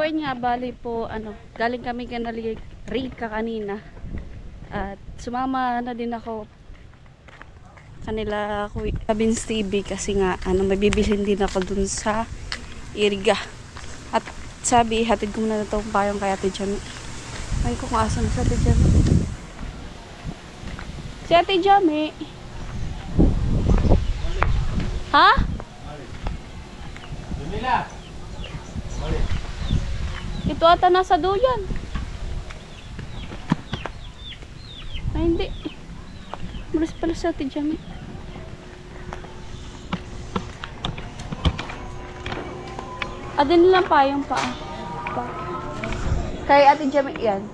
ayun nga, bali po, galing kami Rika kanina. At sumama na din ako kanila Kuya Vince TV kasi nga, may bibilhin din ako dun sa Iriga. At sabi, hatid ko muna na itong payong kay Ate Jami. Ayun ko kung asan sa Ate Jami. Si Ate Jami. Ha? Ito ata nasa duyan. Ay hindi. Maras pala sa Ate Jami. Adin nilang payong pa. Kay Ate Jami yan.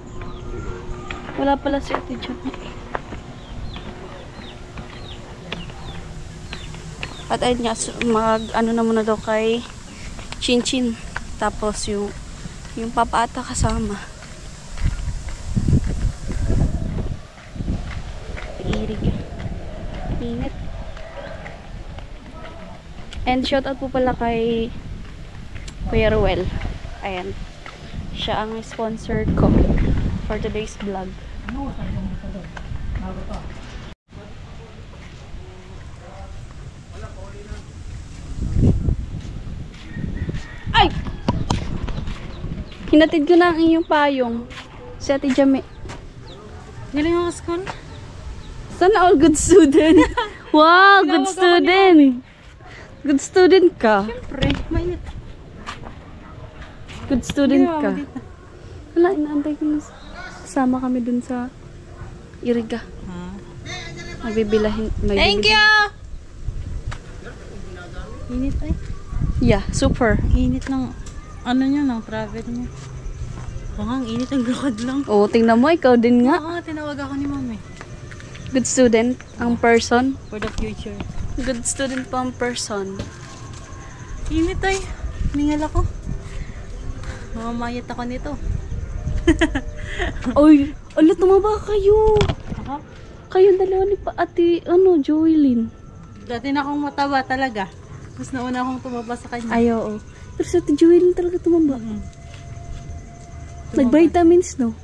Wala pala si Ate Jami. At ayun nga, na muna daw kay Chinchin. Tapos yung papa ata kasama. Irig. Init. And shout out po pala kay Kuya Ruel. Ayan. Siya ang sponsor ko for today's vlog. Ay! Hinatid ko na ang inyong payong. Si Ate Jami. Galing ako sa school? Sana all good student. Wow, good student. Good student ka. Siyempre, mainit. Good student ka. Wala, inaantay ko na. Kasama kami dun sa Iriga. Magbibilahin. Thank you! Init ay. Yeah, super. Init ng, niya, ng travel niya. Ang init ang lakad lang. Oo, tingnan mo, ikaw din nga. Oo, tinawag ako ni mami. Good student, ang person. For the future. Good student po ang person. Init ay. Ningal ako. Mamamayat ako nito. Oy, tumaba kayo. Ako? Kayong dalawa ni Ate, Joylyn. Dati na akong mataba talaga. Tapos nauna akong tumaba sa kanya. Ay, oo. Pero sa Ate Joylyn talaga tumaba. Nag-vitamins, no?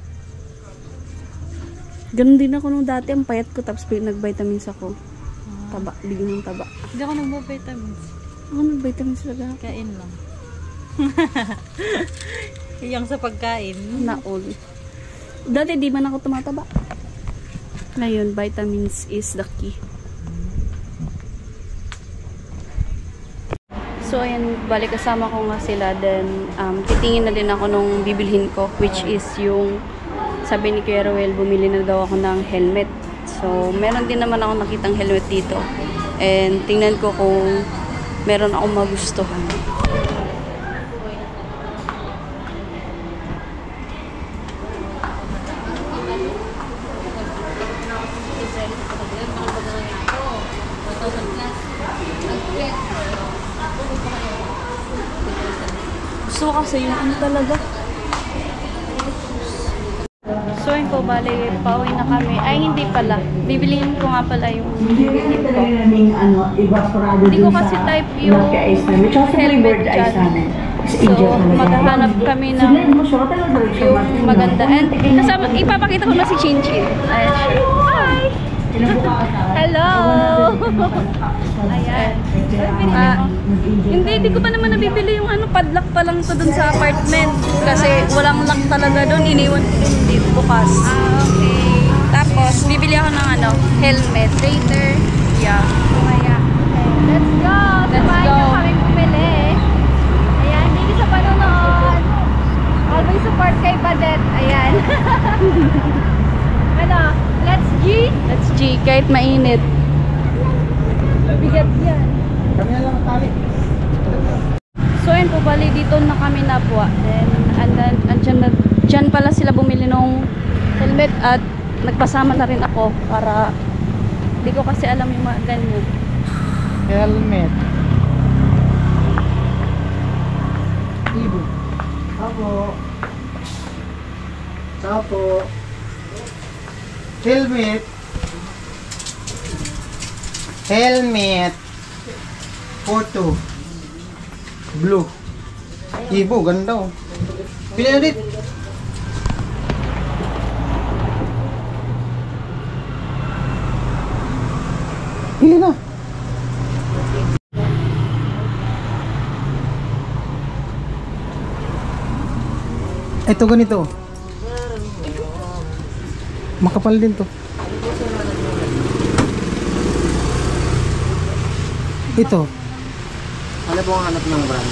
Ganun din ako nung dati. Ang payat ko. Tapos nag-vitamins ako. Taba. Biglang taba. Hindi ako nag-vitamins. Ako nag-vitamins talaga. Kain lang. Iyang sa pagkain. Naol. Dati di man ako tumataba. Ngayon, vitamins is the key. So, ayan, balik kasama ko nga sila. Then, titingin na din ako nung bibilhin ko, which is yung, sabi ni Kuya Ruel, bumili na daw ako ng helmet. So, meron din naman ako nakitang helmet dito. And, tingnan ko kung meron akong magustuhan. Gusto kasi yung talaga. So yun po, bale, pauwi na kami. Ay, hindi pala. Bibiliin ko nga pala yung bibiliin ko. Hindi ko kasi type yung helmet dyan. So, maghahanap kami ng yung maganda. And kasama, ipapakita ko na si Chinchin. Ayan siya. Hi! Hello! Ayan. Hindi ko pa naman nabibili yung padlock pa lang to dun sa apartment. Kasi walang lock talaga dun. Iniwan ko dun dito bukas. Okay. Tapos, bibili ako ng helmet. Trader. Yeah. Let's go! Samahan niyo kami bumili. Ayan, hindi sa panonood. Always support kay Badet. Ayan. Let's G? Let's G. Kahit mainit. Bigat yan. Kami na lang tali. So, yun po, bali dito na kami nabuwa. Then, dyan pala sila bumili ng helmet at nagpasama na rin ako para hindi ko kasi alam yung mga ganyan. Helmet. Ibo. Tapo. Helmet. Helmet. Photo. Blue. Ibo, ganda oh. Pili na dit. Pili na. Ito ganito. Makapal din to. Ito. Ano po ang hanap ng brand?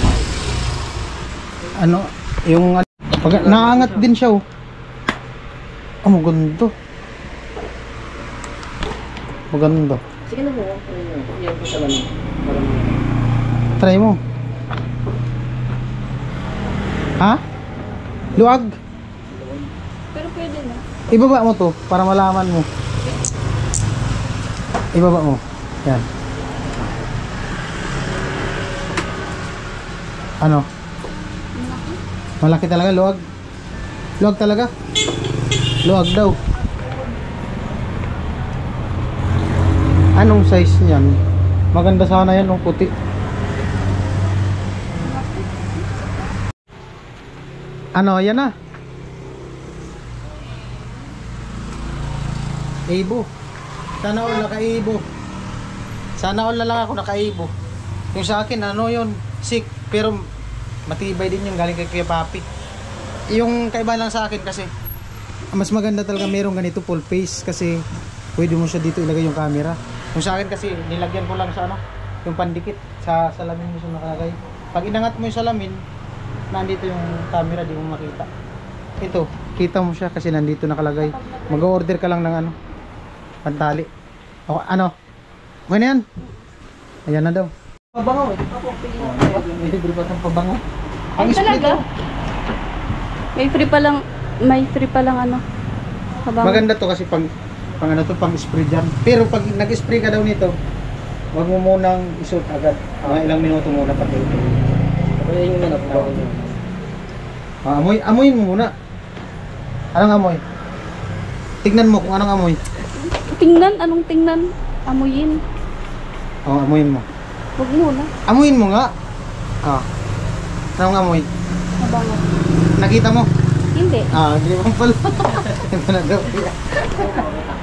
Ano? Yung pag naangat din siya oh. Oh, maganda. Maganda. Sige na po. Yan po sa lamin. Try mo. Ha? Luwag. Pero pwede na. Ibaba mo to para malaman mo. Ibaba mo. Yan. Ano? Malaki talaga, luwag. Luwag talaga. Luwag daw. Anong size niyan? Maganda sana yan, yung puti. Ano, yan na. Ibo. Sana all naka-ibo. Sana all na lang ako naka-ibo. Yung sa akin, ano yun? Sick. Pero matibay din yung galing kay Kuya Papi. Yung kaiba lang sa akin kasi mas maganda talaga merong ganito full face kasi pwede mo siya dito ilagay yung camera. Yung sa akin kasi nilagyan ko lang sa ano, yung pandikit sa salamin mo siya nakalagay. Pag inangat mo yung salamin, nandito yung camera, di mo makita. Ito, kita mo siya kasi nandito nakalagay. Mag-order ka lang ng ano, pantali. O ano? Okay na yan? Ayan na daw. Pabango eh. May libre pa ng pabango. Ay, talaga? May free pa lang ano. Habang Maganda to kasi pang ano to, pang spray dyan. Pero pag nag-spray ka daw nito, wag mo munang isuot agad. Ilang minuto muna pa ito. Kaya yung hanap na ako. Amoyin mo muna. Anong amoy? Tignan mo kung anong amoy. tingnan, anong tingnan? Amuyin. Amoyin mo. Huwag muna. Amoyin mo nga. Anong amoy? Mabango. Nakita mo? Hindi. Hindi mo pala. Ito na daw.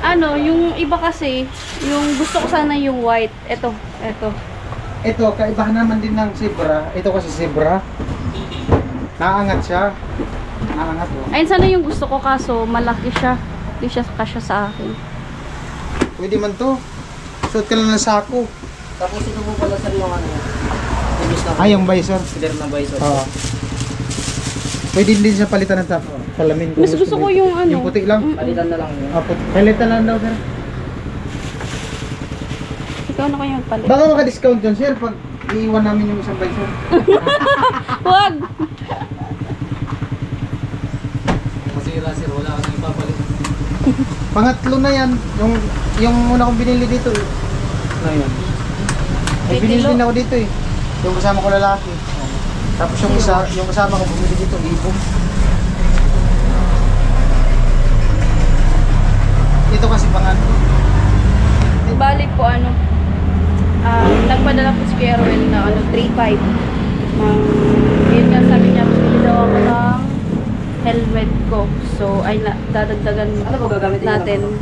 Ano, yung iba kasi, yung gusto ko sana yung white. Ito. Ito, kaibahan naman din ng zebra. Ito kasi zebra. Naangat siya. Naangat oh. Ayun sana yung gusto ko kaso malaki siya. Hindi siya kasya sa akin. Pwede man to. Suot ka lang ng sako. Tapos ito po pala sir yung ano. Yung visor. Sider na visor. Oo. Pwede din siya palitan ng salamin. kung Mas gusto ko yung ano. Yung puti lang. Palitan na lang yun. Palitan lang daw sir. Ikaw na kayo magpalit. Baka maka-discount yun sir pag iiwan namin yung isang visor. Huwag! Masira sir, wala ka nang ipapalit. Pangatlo na yan. Yung una kong binili dito eh. Ano yan? May binili din ako dito eh. Yung kasama ko lalaki. Tapos yung kasama ko bumili dito, ibo. Ito kasi pangatlo. Balik po ano. Nagpadala po si Kuya Ruel na 3.5. Yun nga sabi niya, bumili daw ako ng helmet ko. So, ay dadagdagan Ano po gagamitin natin.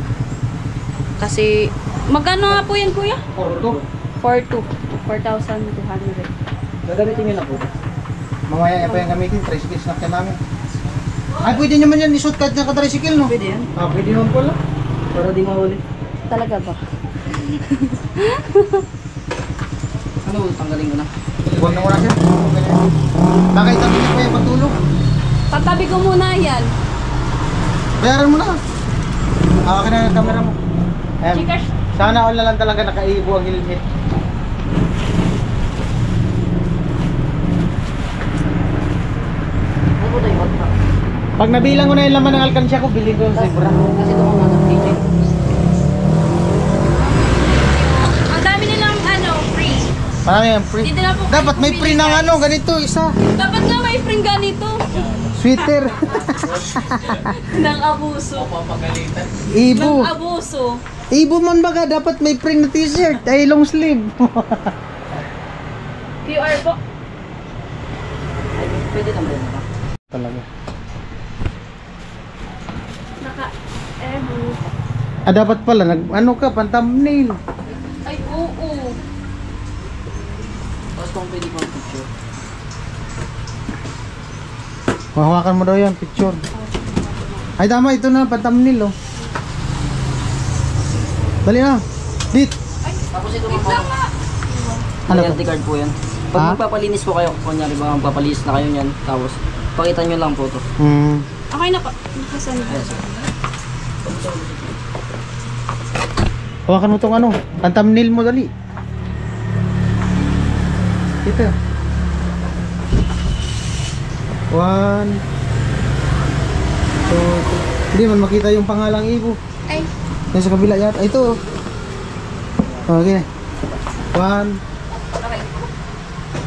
Kasi, magkano nga po yan kuya? 4,200. Gagamitin nyo na po. Mamaya pa yung gamitin, tricycle snack ka namin. Ay, pwede naman yan, isuot kahit naka-tricycle, no? Pwede yan. Pwede naman pala. Para di mahuli. Talaga ba? Ano, tanggalin ko na. Huwag na muna siya. Bakit ang bilis pa yung pagtulog? Patabi ko muna yan. Bayaran mo na. Akin na yung camera mo. Ayan. Chikash. Sana all na lang talaga nakaibo ang helmet. Ano po tayo? Pag nabilang ko na yung laman ng alkansya ko, bilhin ko yung zebra. Kasi ito mga nasa DJ. Ang dami nilang free. Marami yung free. Dito na po kayo Dapat may pumili, free ng guys. ano, ganito, isa. Dapat nga may free ganito. Sweater. Nang abuso. Ibo. Nang abuso. Ibo man baga, dapat may free na t-shirt. Ay, long sleeve. QR po. Pwede lang ba? Talaga. Dapat pala, ano ka, pan-thumbnail. Ay, oo. Tapos kung pwede ko ang picture. Mahawakan mo daw yan, picture. Ay, tama, ito na, pan-thumbnail, oh. Dali na. Dit. Tapos ito mga Ano to? loyalty card po yan. Pag Ha? magpapalinis po kayo, kunyari baka magpapalinis na kayo niyan, tapos pakita nyo lang po to. Okay na po. Nakasend. Ayan, sir. Hawakan mo tong ano, pan-thumbnail mo, dali. Ito. 1 2 Hindi man makita yung pangalang Ibo. Ay. Yan sa kabila yata. Ito. Okay. 1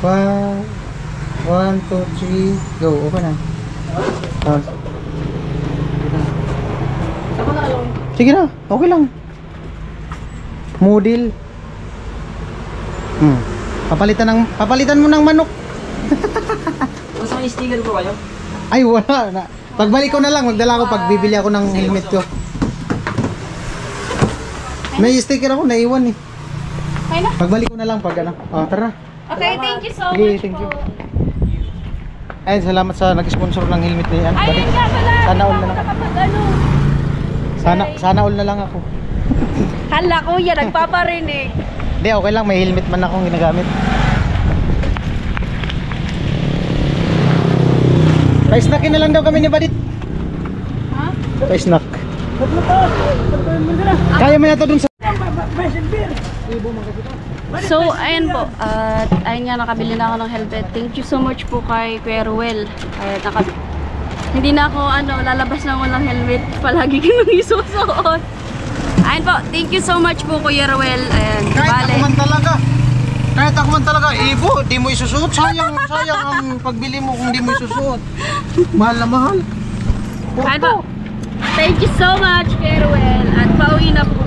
1 1 2 3 go. Okay na. Sige na. Okay lang. Model. Papalitan mo ng manok. Tapos may sticker po kayo? Ay, wala na. Pagbalik ko na lang, magdala ko pag bibili ako ng helmet ko. May sticker ako, naiwan eh. Okay na? Pagbalik ko na lang pag ano. Tara. Okay, thank you so Sige, much thank you. po. Ayun, salamat sa nag-sponsor ng helmet ni ano. Ayun nga pala. Sana all na lang. Nakapag-ano. Sana all na lang ako. Hala kuya, nagpaparinig. Hindi, okay lang. May helmet man akong ginagamit. Pa-snackin na lang daw kami ni Badit. Ha? Pa-snack. Kaya mo na ito dun sa... So, ayun po. At ayun nga, nakabili na ako ng helmet. Thank you so much po kay Kuya Ruel. Hindi na ako lalabas na walang helmet. Palagi ko nang isusuot. Ayun po. Thank you so much po Kuya Ruel. Ayan. Kahit ako man talaga, Ibo, di mo isusuot. Sayang ang pagbili mo kung di mo isusuot. Mahal na mahal. Ayun po. Thank you so much Kuya Ruel. At pauwi na po